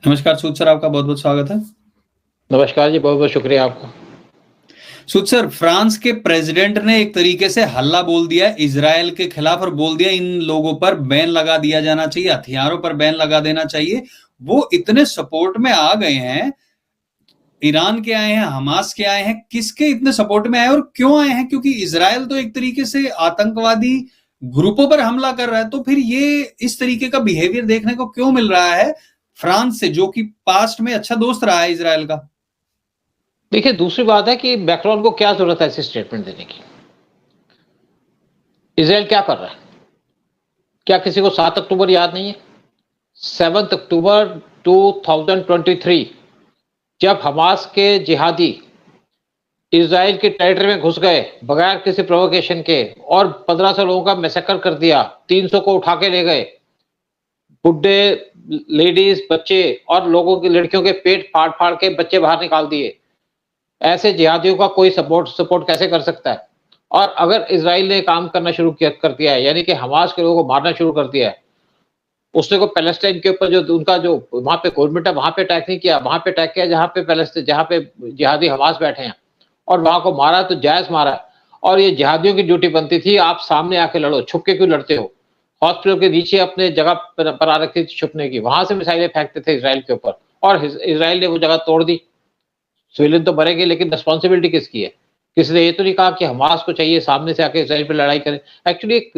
नमस्कार सूद सर, आपका बहुत-बहुत स्वागत है। नमस्कार जी, बहुत-बहुत शुक्रिया आपका। सूद सर, फ्रांस के प्रेसिडेंट ने एक तरीके से हल्ला बोल दिया है इज़राइल के खिलाफ और बोल दिया इन लोगों पर बैन लगा दिया जाना चाहिए, हथियारों पर बैन लगा देना चाहिए। वो इतने सपोर्ट में आ गए हैं, ईरान के आए हैं, हमास के आए हैं, किसके इतने सपोर्ट में आए और क्यों आए हैं? क्योंकि इज़राइल तो एक तरीके से आतंकवादी ग्रुपों पर हमला कर रहा है, तो फिर ये इस तरीके का बिहेवियर देखने को क्यों मिल रहा है फ्रांस से, जो कि पास्ट में अच्छा दोस्त रहा है इज़राइल का? देखिए, दूसरी बात है कि मैक्रोन को क्या ज़रूरत है ऐसी स्टेटमेंट देने की? इज़राइल क्या कर रहा है? क्या किसी को 7 अक्टूबर याद नहीं है? 7 अक्टूबर 2023 जब हमास के जिहादी इज़राइल की टेरिटरी में घुस गए, बगैर किसी प्रोवोकेशन के और 1500 लोगों का मैसेकर कर दिया, 300 को उठा के ले गए। बुड्ढे, लेडीज़, बच्चे और लोगों की लड़कियों के पेट फाड़-फाड़ के बच्चे बाहर निकाल दिए। ऐसे जिहादियों का कोई सपोर्ट कैसे कर सकता है? और अगर इज़राइल ने काम करना शुरू कर दिया है, यानी कि हमास के लोगों को मारना शुरू कर दिया है, उसने को पैलेस्टाइन के ऊपर जो उनका जो वहाँ पे गवर्नमेंट है, वहाँ पे अटैक नहीं किया, वहाँ पे अटैक किया जहाँ पे जिहादी हमास बैठे हैं और वहाँ को मारा तो जायज़ मारा है। और ये जिहादियों की ड्यूटी बनती थी, आप सामने आके लड़ो, छुप के क्यों लड़ते हो? हॉस्पिटल के नीचे अपने जगह बना रखी थी छुपने की, वहाँ से मिसाइलें फेंकते थे इज़राइल के ऊपर और इज़राइल ने वो जगह तोड़ दी। सिविलियन तो मरेंगे, लेकिन रिस्पॉन्सिबिलिटी किसकी है? किसी ने ये तो नहीं कहा कि हमास को चाहिए सामने से आके इज़राइल पे लड़ाई करें। एक्चुअली एक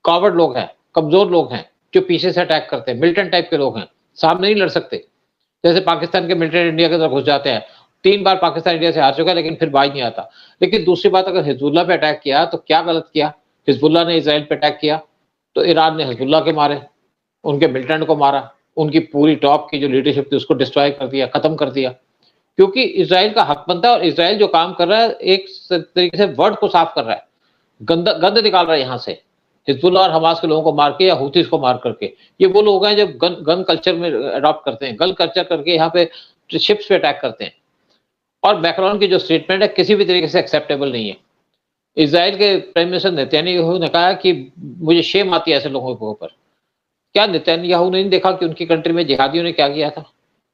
कॉवर्ड लोग हैं, कमज़ोर लोग हैं, जो पीछे से अटैक करते हैं, मिलिटेंट टाइप के लोग हैं, सामने नहीं लड़ सकते। जैसे पाकिस्तान के मिलिटेंट इंडिया के अंदर घुस जाते हैं। 3 बार पाकिस्तान इंडिया से हार चुका है, लेकिन फिर बाज नहीं आता। लेकिन दूसरी बात, अगर हिज़्बुल्लाह पे अटैक किया तो क्या गलत किया? हिज़्बुल्लाह ने इज़राइल पे अटैक किया, तो ईरान ने हिज़्बुल्लाह के मारे, उनके मिलिटेंट को मारा, उनकी पूरी टॉप की जो लीडरशिप थी उसको डिस्ट्रॉय कर दिया, खत्म कर दिया। क्योंकि इज़राइल का हक बनता है और इज़राइल जो काम कर रहा है, एक तरीके से वर्ल्ड को साफ कर रहा है, गंद निकाल रहा है यहाँ से, हिजबुल्लाह और हमास के लोगों को मार के या हूतीस को मार करके। ये वो लोग हैं जो गन कल्चर में अडॉप्ट करते हैं, गन कल्चर करके यहाँ पे शिप्स पे अटैक करते हैं। और मैक्रोन की जो स्टेटमेंट है, किसी भी तरीके से एक्सेप्टेबल नहीं है। इज़राइल के प्राइम मिनिस्टर नेतन्याहू ने कहा कि मुझे शेम आती है ऐसे लोगों के ऊपर। क्या नेतन्याहू ने नहीं देखा कि उनकी कंट्री में जिहादियों ने क्या किया था?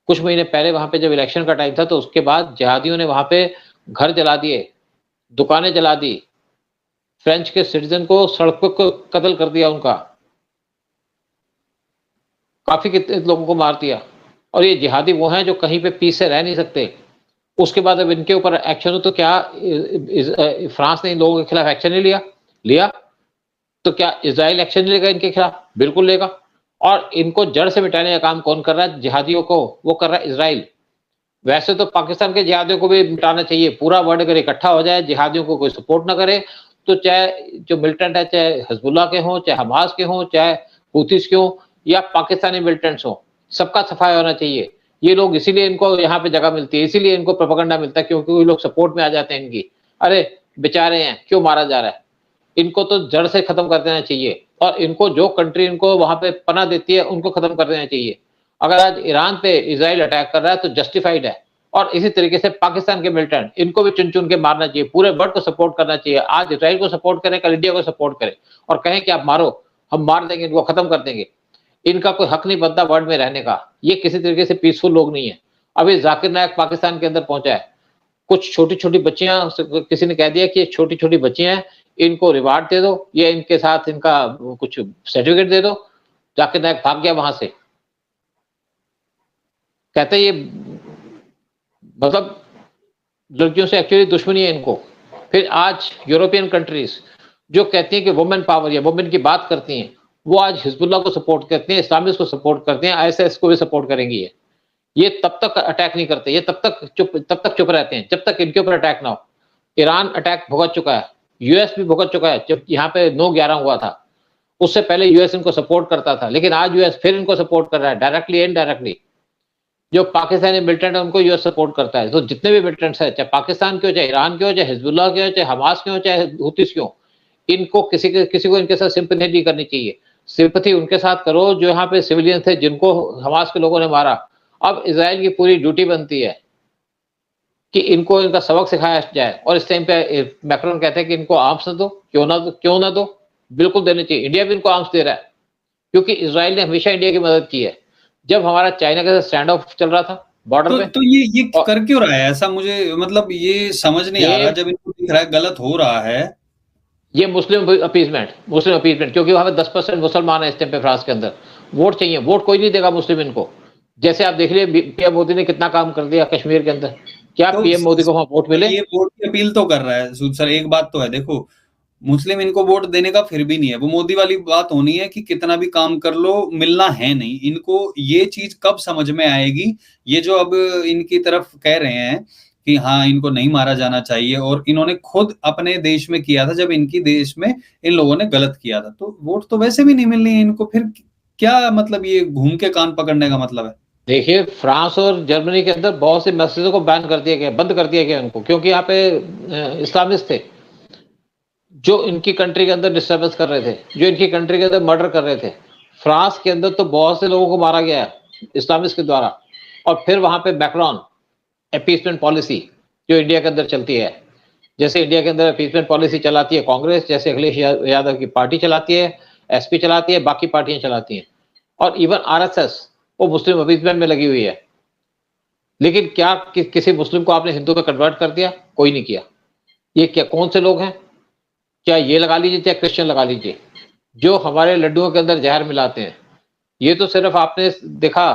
कुछ महीने पहले वहाँ पे जब इलेक्शन का टाइम था, तो उसके बाद जिहादियों ने वहाँ पे घर जला दिए, दुकानें जला दी, फ्रेंच के सिटीजन को सड़कों को कत्ल कर दिया उनका। काफ़ी कितने लोगों को मार दिया और ये जिहादी वो हैं जो कहीं पे पीस से रह नहीं सकते। उसके बाद अब इनके ऊपर एक्शन हो तो क्या फ्रांस ने इन लोगों के खिलाफ एक्शन नहीं लिया? लिया। तो क्या इज़राइल एक्शन नहीं लेगा इनके खिलाफ? बिल्कुल लेगा। और इनको जड़ से मिटाने का काम कौन कर रहा है जिहादियों को? वो कर रहा है इज़राइल। वैसे तो पाकिस्तान के जिहादियों को भी मिटाना चाहिए, पूरा वर्ल्ड अगर इकट्ठा हो जाए, जिहादियों को कोई सपोर्ट ना करे, तो चाहे जो मिलिटेंट है, चाहे हिजबुल्लाह के हों, चाहे हमास के हों, चाहे हूतीस के हों या पाकिस्तानी मिलिटेंट्स हों, सबका सफाया होना चाहिए। ये लोग इसीलिए इनको यहाँ पे जगह मिलती है, इसीलिए इनको प्रोपेगेंडा मिलता है, क्योंकि वो लोग सपोर्ट में आ जाते हैं इनकी। अरे बेचारे हैं, क्यों मारा जा रहा है? इनको तो जड़ से खत्म कर देना चाहिए और इनको जो कंट्री इनको वहाँ पे पनाह देती है, उनको खत्म कर देना चाहिए। अगर आज ईरान पे इज़राइल अटैक कर रहा है तो जस्टिफाइड है। और इसी तरीके से पाकिस्तान के मिलिटेंट, इनको भी चुन-चुन के मारना चाहिए, पूरे वर्ल्ड को सपोर्ट करना चाहिए। आज इज़राइल को सपोर्ट करें, कल इंडिया को सपोर्ट करें और कहें कि आप मारो, हम मार देंगे, इनको खत्म कर देंगे। इनका कोई हक नहीं बनता वर्ल्ड में रहने का। ये किसी तरीके से पीसफुल लोग नहीं है। अभी ज़ाकिर नायक पाकिस्तान के अंदर पहुँचा है। कुछ छोटी-छोटी बच्चियाँ, किसी ने कह दिया कि ये छोटी-छोटी बच्चियाँ हैं, इनको रिवार्ड दे दो या इनके साथ इनका कुछ सर्टिफिकेट दे दो। ज़ाकिर नायक भाग गया वहाँ से। कहते हैं ये मतलब लड़कियों से एक्चुअली दुश्मनी है इनको। फिर आज यूरोपियन कंट्रीज़ जो कहती हैं कि वुमेन पावर या वुमेन की बात करती हैं, वो आज हिजबुल्लाह को सपोर्ट करती हैं, इस्लामिस्ट को सपोर्ट करती हैं, आईएसआईएस को भी सपोर्ट करेंगी ये। ये तब तक अटैक नहीं करते, ये तब तक चुप रहते हैं, जब तक इनके ऊपर अटैक ना हो। ईरान अटैक भुगत चुका है, यूएस भी भुगत चुका है, जब यहाँ पे 9/11 हुआ था। उससे पहले यूएस इनको सपोर्ट करता था, लेकिन आज यूएस फिर इनको सपोर्ट कर रहा है, डायरेक्टली इनडायरेक्टली। जो पाकिस्तानी मिलिटेंट है उनको यूएस सपोर्ट करता है। तो जितने भी मिलिटेंट्स हैं, चाहे पाकिस्तान के हो, चाहे ईरान के हो, चाहे हिजबुल्लाह के हो, चाहे हमास के हो, चाहे हूतीस के हो, इनको किसी को इनके साथ सिंपैथी नहीं करनी चाहिए। सिंपैथी उनके साथ करो जो यहाँ पे सिविलियन थे, जिनको हमास के लोगों ने मारा। अब इज़राइल की पूरी ड्यूटी बनती है कि इनको इनका सबक सिखाया जाए और इस टाइम पे मैक्रोन कहते हैं कि इनको आर्म्स ना दो, क्यों ना दो? बिल्कुल देने चाहिए। इंडिया भी इनको आर्म्स दे रहा है, क्योंकि इज़राइल ने हमेशा इंडिया की मदद की है। जब हमारा चाइना के साथ स्टैंड ऑफ चल रहा था बॉर्डर पे। तो ये और कर क्यों रहा है ऐसा? मुझे मतलब ये समझ नहीं आ रहा। ये जब इनको दिख रहा है गलत हो रहा है। ये मुस्लिम अपीसमेंट, क्योंकि वहां पे 10% मुसलमान है इस टाइम पे फ्रांस के अंदर। वोट चाहिए, वोट कोई नहीं देगा मुस्लिम इनको। जैसे आप देख लिए पीएम मोदी ने कितना काम कर दिया कश्मीर के अंदर, क्या तो पीएम मोदी को वहां वोट सर मिले? ये वोट की अपील तो कर रहा है सूद सर। एक बात तो है, देखो, मुस्लिम इनको वोट देने का फिर भी नहीं है। वो मोदी वाली बात होनी है कि कितना भी काम कर लो मिलना है नहीं। इनको ये चीज कब समझ में आएगी? ये जो अब इनकी तरफ कह रहे हैं कि हाँ इनको नहीं मारा जाना चाहिए, और इन्होंने खुद अपने देश में किया था जब इनकी देश में इन लोगों ने गलत किया था। तो वोट तो वैसे भी नहीं मिलनी है इनको, फिर क्या मतलब ये घूम के कान पकड़ने का मतलब है? देखिए, फ्रांस और जर्मनी के अंदर बहुत से मस्जिदों को बैन कर दिया गया, बंद कर दिया गया उनको, क्योंकि यहाँ पे इस्लामिस्ट थे जो इनकी कंट्री के अंदर डिस्टर्बेंस कर रहे थे, जो इनकी कंट्री के अंदर मर्डर कर रहे थे। फ्रांस के अंदर तो बहुत से लोगों को मारा गया है इस्लामिस्ट के द्वारा। और फिर वहां पे मैक्रोन अपीसमेंट पॉलिसी जो इंडिया के अंदर चलती है, जैसे इंडिया के अंदर अपीसमेंट पॉलिसी चलाती है कांग्रेस, जैसे अखिलेश यादव की पार्टी चलाती है, एसपी चलाती है, बाकी पार्टियां चलाती हैं, और इवन आरएसएस वो मुस्लिम अपीसमेंट में लगी हुई है। लेकिन क्या किसी मुस्लिम को आपने हिंदू में कन्वर्ट कर दिया? कोई नहीं किया। ये क्या, कौन से लोग हैं? चाहे ये लगा लीजिए चाहे क्रिश्चियन लगा लीजिए, जो हमारे लड्डुओं के अंदर जहर मिलाते हैं। ये तो सिर्फ आपने देखा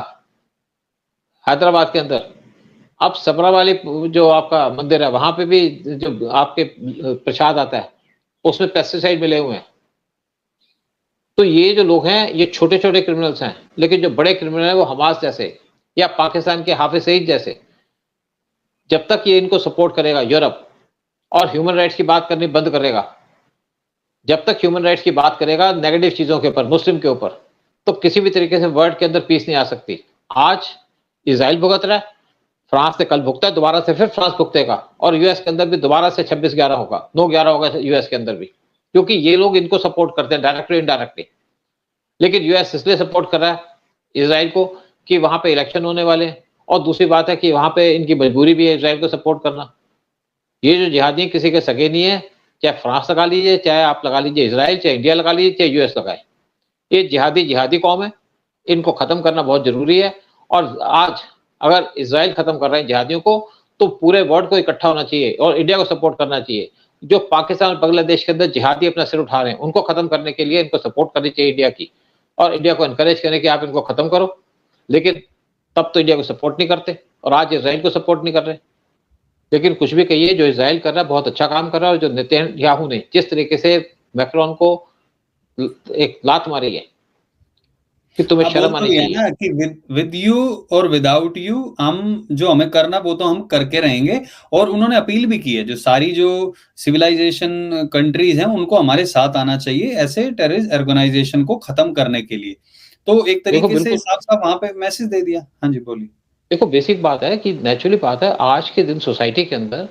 हैदराबाद के अंदर। अब सबरा वाली जो आपका मंदिर है वहां पे भी जो आपके प्रसाद आता है उसमें पेस्टिसाइड मिले हुए हैं। तो ये जो लोग हैं ये छोटे छोटे क्रिमिनल्स हैं, लेकिन जो बड़े क्रिमिनल हैं वो हमास जैसे या पाकिस्तान के हाफिज सईद जैसे, जब तक ये इनको सपोर्ट करेगा यूरोप और ह्यूमन राइट्स की बात करनी बंद करेगा, जब तक ह्यूमन राइट्स की बात करेगा नेगेटिव चीजों के ऊपर, मुस्लिम के ऊपर, तो किसी भी तरीके से वर्ल्ड के अंदर पीस नहीं आ सकती। आज इसराइल भुगत रहा है, फ्रांस ने कल भुगता है, दोबारा से फिर फ्रांस भुगतेगा, और यूएस के अंदर भी दोबारा से 26-11 होगा, 9-11 होगा यूएस के अंदर भी, क्योंकि ये लोग इनको सपोर्ट करते हैं डायरेक्टली इनडायरेक्टली। लेकिन यूएस इसलिए सपोर्ट कर रहा है इसराइल को कि वहां पे इलेक्शन होने वाले हैं, और दूसरी बात है कि वहां पे इनकी मजबूरी भी है इसराइल को सपोर्ट करना। ये जो जिहादी किसी के सगे नहीं है, चाहे फ्रांस लगा लीजिए, चाहे आप लगा लीजिए इसराइल, चाहे इंडिया लगा लीजिए, चाहे यूएस लगाए, ये जिहादी कौम है। इनको खत्म करना बहुत जरूरी है। और आज अगर इसराइल खत्म कर रहे हैं जिहादियों को, तो पूरे वर्ल्ड को इकट्ठा होना चाहिए और इंडिया को सपोर्ट करना चाहिए। जो पाकिस्तान और बांग्लादेश के अंदर जिहादी अपना सिर उठा रहे हैं उनको खत्म करने के लिए इनको सपोर्ट करनी चाहिए इंडिया की, और इंडिया को एनकरेज करें कि आप इनको खत्म करो। लेकिन तब तो इंडिया को सपोर्ट नहीं करते, और आज इसराइल को सपोर्ट नहीं कर रहे। लेकिन कुछ भी कहिए, जो इसराइल कर रहा है बहुत अच्छा काम कर रहा है, और जो नेतन्याहू ने जिस तरीके से मैक्रोन को एक लात मारी है कि तुम्हें अब बोल शर्म तो आनी ये है चाहिए। ना कि विद यू और विदाउट यू, हम जो हमें करना वो तो हम करके रहेंगे। और उन्होंने अपील भी की है, जो सारी जो सिविलाइजेशन कंट्रीज हैं उनको हमारे साथ आना चाहिए ऐसे टेररिस्ट ऑर्गेनाइजेशन को खत्म करने के लिए। तो एक देखो तरीके से बिल्कुल, साफ साफ वहां पे मैसेज दे दिया। हाँ जी बोलिए। देखो बेसिक बात है कि नेचुरली बात है, आज के दिन सोसाइटी के अंदर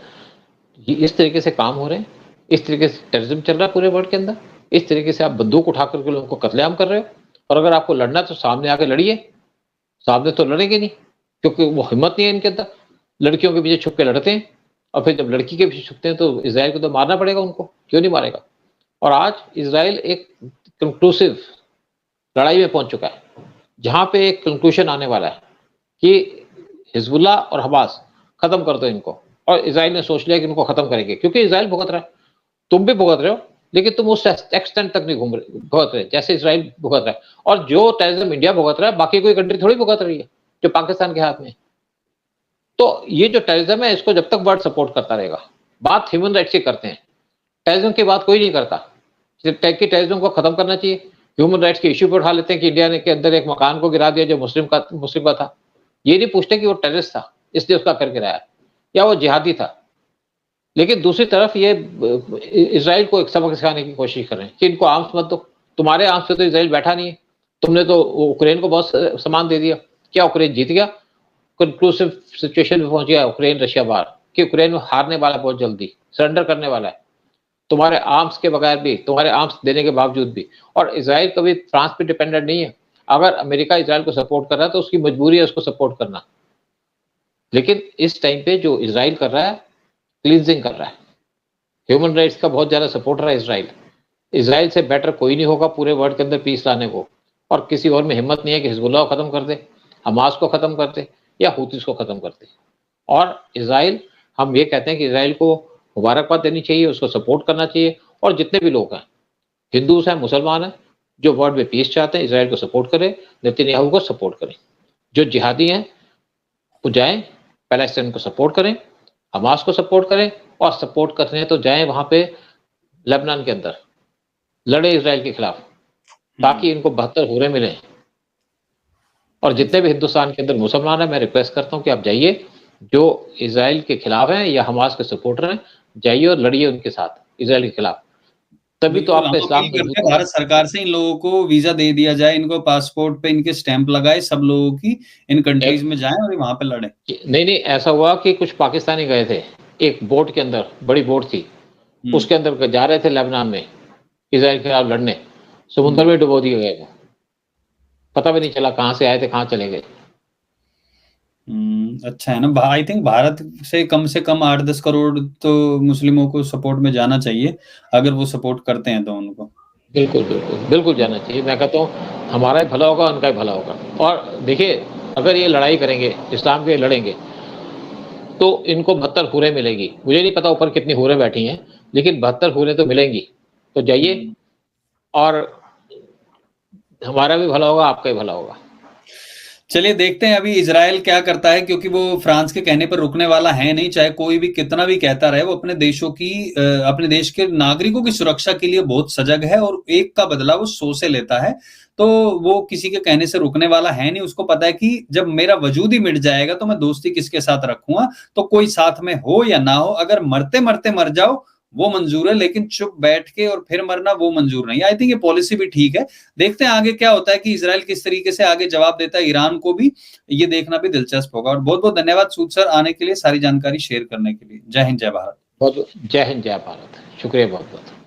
ये इस तरीके से काम हो रहे हैं, इस तरीके से टेररिज्म चल रहा है पूरे वर्ल्ड के अंदर, इस तरीके से आप बंदूक उठा करके लोगों को कत्लेआम कर रहे हो। और अगर आपको लड़ना है तो सामने आके लड़िए। सामने तो लड़ेंगे नहीं, क्योंकि वो हिम्मत नहीं है इनके अंदर। लड़कियों के पीछे छुप के लड़ते हैं, और फिर जब लड़की के पीछे छुपते हैं तो इसराइल को तो मारना पड़ेगा उनको, क्यों नहीं मारेगा? और आज इसराइल एक कंक्लूसिव लड़ाई में पहुंच चुका है, जहां पे एक कंक्लूजन आने वाला है कि हिजबुल्लाह और हमास खत्म कर दो इनको। और इसराइल ने सोच लिया कि इनको खत्म करेंगे, क्योंकि इसराइल भुगत रहा है, तुम भी भुगत रहे हो, लेकिन तुम उस एक्सटेंट तक नहीं भुगत रहे जैसे इसराइल भुगत रहा है। और जो टेररिज्म इंडिया भुगत रहा है, बाकी कोई कंट्री थोड़ी भुगत रही है जो पाकिस्तान के हाथ में। तो ये जो टेररिज्म है इसको जब तक वर्ल्ड सपोर्ट करता रहेगा, बात ह्यूमन राइट्स की करते हैं, टेररिज्म की बात कोई नहीं करता कि टेररिज्म को खत्म करना चाहिए। ह्यूमन राइट्स के इश्यू पर उठा लेते हैं कि इंडिया ने के अंदर एक मकान को गिरा दिया जो मुस्लिम का था। ये नहीं पूछते कि वो टेररिस्ट था इसलिए उसका घर गिराया, या वो जिहादी था। लेकिन दूसरी तरफ ये इसराइल को एक सबक सिखाने की कोशिश कर रहे हैं कि इनको आर्म्स मत दो, तुम्हारे आर्म्स पे तो इसराइल बैठा नहीं है, तुमने तो यूक्रेन को बहुत सामान दे दिया। क्या यूक्रेन जीत गया? कंक्लूसिव सिचुएशन में पहुंच गया यूक्रेन रशिया बाहर, कि यूक्रेन हारने वाला है, बहुत जल्दी सरेंडर करने वाला है, तुम्हारे आर्म्स के बगैर भी, तुम्हारे आर्म्स देने के बावजूद भी। और इसराइल कभी फ्रांस पे डिपेंडेंट नहीं है। अगर अमेरिका इसराइल को सपोर्ट कर रहा है तो उसकी मजबूरी है उसको सपोर्ट करना। लेकिन इस टाइम पे जो इसराइल कर रहा है, क्लींजिंग कर रहा है, ह्यूमन राइट्स का बहुत ज्यादा सपोर्टर है इसराइल। इसराइल से बेटर कोई नहीं होगा पूरे वर्ल्ड के अंदर पीस लाने को, और किसी और में हिम्मत नहीं है कि हिजबुल्लाह को खत्म कर दे। हमास को खत्म करते या हूतीस को खत्म करते। और इजराइल, हम ये कहते हैं कि इजराइल को मुबारकबाद देनी चाहिए, उसको सपोर्ट करना चाहिए, और जितने भी लोग हैं, हिंदूज हैं, मुसलमान हैं, जो वर्ल्ड में पीस चाहते हैं, इजराइल को सपोर्ट करें, नेतन्याहू को सपोर्ट करें। जो जिहादी हैं वो जाएं, पैलेस्टाइन को सपोर्ट करें, हमास को सपोर्ट करें, और सपोर्ट करने तो जाएं वहां पे लेबनान के अंदर, लड़े इजराइल के खिलाफ, ताकि इनको 72 हुरे मिले। और जितने भी हिंदुस्तान के अंदर मुसलमान हैं, मैं रिक्वेस्ट करता हूं कि आप जाइए, जो इजराइल के खिलाफ हैं या हमास के सपोर्टर हैं, जाइए और लड़िए उनके साथ इजराइल के खिलाफ। तभी तो बिल्कुल, हम आपका इस्लाम अपील करते मजबूत हैं होगा। भारत सरकार से, इन लोगों को वीजा दे दिया जाए, इनको पासपोर्ट पे इनके स्टैंप लगाए, सब लोगों की इन कंट्रीज में जाएं और वहां पे लड़ें। नहीं, ऐसा हुआ कि कुछ पाकिस्तानी गए थे, एक बोट के अंदर, बड़ी बोट थी, उसके अंदर जा रहे थे लेबनान में इजराइल के खिलाफ लड़ने, समुद्र में डुबो दिए गए, पता भी नहीं चला कहां से आए थे, कहां चले गए। अच्छा है ना। आई थिंक भारत से कम 8-10 करोड़ तो मुस्लिमों को सपोर्ट में जाना चाहिए, अगर वो सपोर्ट करते हैं तो उनको। बिल्कुल बिल्कुल बिल्कुल जाना चाहिए। मैं कहता हूँ हमारा ही भला होगा, उनका ही भला होगा। और देखिए, अगर ये लड़ाई करेंगे, इस्लाम के लड़ेंगे, तो इनको 72 हुरें मिलेगी। मुझे नहीं पता ऊपर कितनी हुरें बैठी हैं, लेकिन 72 हुरें तो मिलेंगी। तो जाइए, और हमारा भी भला होगा, आपका भी भला होगा। चलिए देखते हैं अभी इजराइल क्या करता है, क्योंकि वो फ्रांस के कहने पर रुकने वाला है नहीं, चाहे कोई भी कितना भी कहता रहे। वो अपने अपने देश के नागरिकों की सुरक्षा के लिए बहुत सजग है, और एक का बदला वो 100 से लेता है। तो वो किसी के कहने से रुकने वाला है नहीं। उसको पता है कि जब मेरा वजूद ही मिट जाएगा तो मैं दोस्ती किसके साथ रखूंगा। तो कोई साथ में हो या ना हो, अगर मरते मरते मर जाओ वो मंजूर है, लेकिन चुप बैठ के और फिर मरना वो मंजूर नहीं। आई थिंक ये पॉलिसी भी ठीक है। देखते हैं आगे क्या होता है कि इजराइल किस तरीके से आगे जवाब देता है ईरान को भी, ये देखना भी दिलचस्प होगा। और बहुत बहुत धन्यवाद सूद सर आने के लिए, सारी जानकारी शेयर करने के लिए। जय हिंद, जय भारत। बहुत जय हिंद, जय भारत। शुक्रिया बहुत बहुत।